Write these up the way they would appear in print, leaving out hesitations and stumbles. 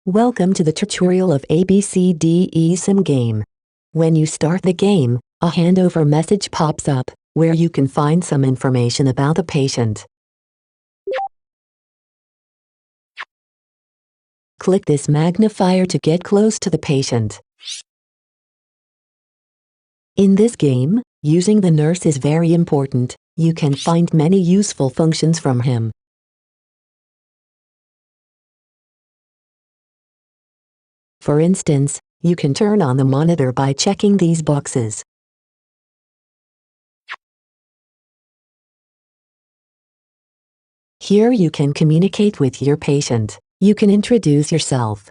Welcome to the tutorial of ABCDE Sim game. When you start the game, a handover message pops up, where you can find some information about the patient. Click this magnifier to get close to the patient. In this game, using the nurse is very important. You can find many useful functions from him. For instance, you can turn on the monitor by checking these boxes. Here you can communicate with your patient. You can introduce yourself.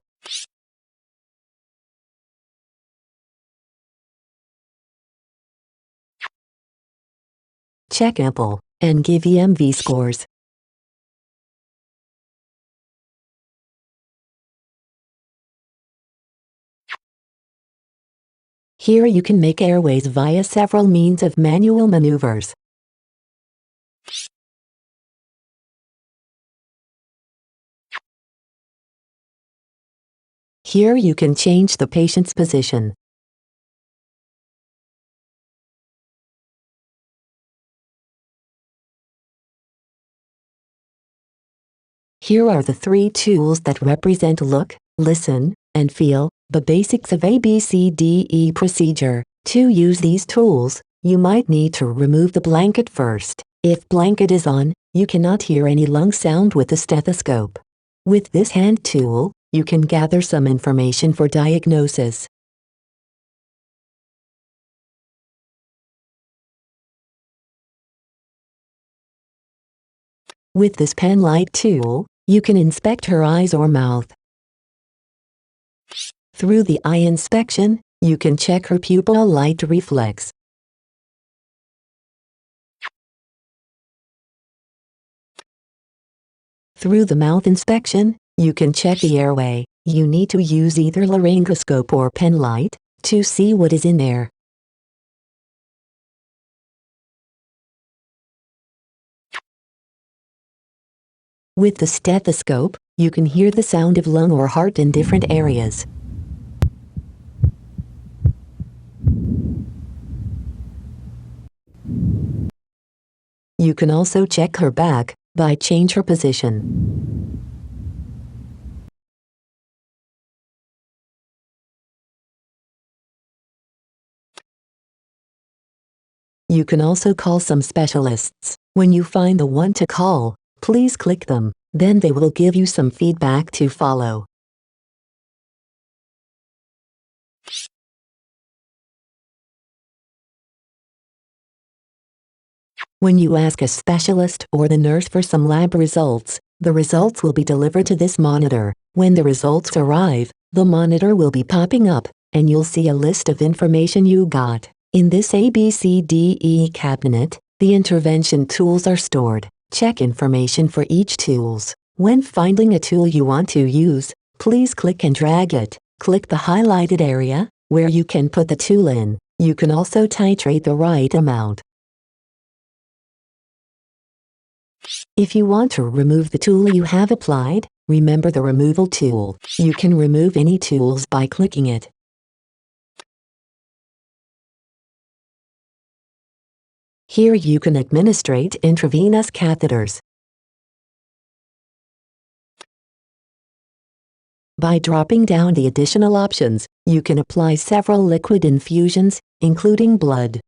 Check Apple and give EMV scores. Here you can make airways via several means of manual maneuvers. Here you can change the patient's position. Here are the three tools that represent look, listen, and feel, the basics of ABCDE procedure. To use these tools, you might need to remove the blanket first. If blanket is on, you cannot hear any lung sound with the stethoscope. With this hand tool, you can gather some information for diagnosis. With this pen light tool, you can inspect her eyes or mouth. Through the eye inspection, you can check her pupil light reflex. Through the mouth inspection, you can check the airway. You need to use either laryngoscope or pen light to see what is in there. With the stethoscope, you can hear the sound of lung or heart in different areas. You can also check her back by change her position. You can also call some specialists. When you find the one to call, please click them, then they will give you some feedback to follow. When you ask a specialist or the nurse for some lab results, the results will be delivered to this monitor. When the results arrive, the monitor will be popping up, and you'll see a list of information you got. In this ABCDE cabinet, the intervention tools are stored. Check information for each tools. When finding a tool you want to use, please click and drag it. Click the highlighted area, where you can put the tool in. You can also titrate the right amount. If you want to remove the tool you have applied, remember the removal tool. You can remove any tools by clicking it. Here you can administrate intravenous catheters. By dropping down the additional options, you can apply several liquid infusions, including blood.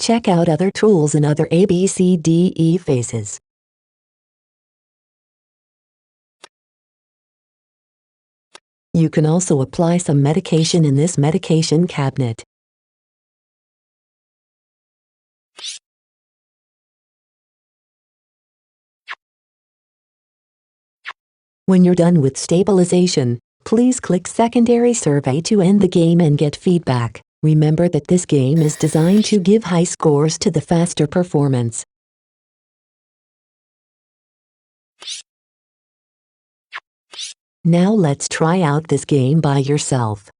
Check out other tools in other ABCDE phases. You can also apply some medication in this medication cabinet. When you're done with stabilization, please click Secondary Survey to end the game and get feedback. Remember that this game is designed to give high scores to the faster performance. Now let's try out this game by yourself.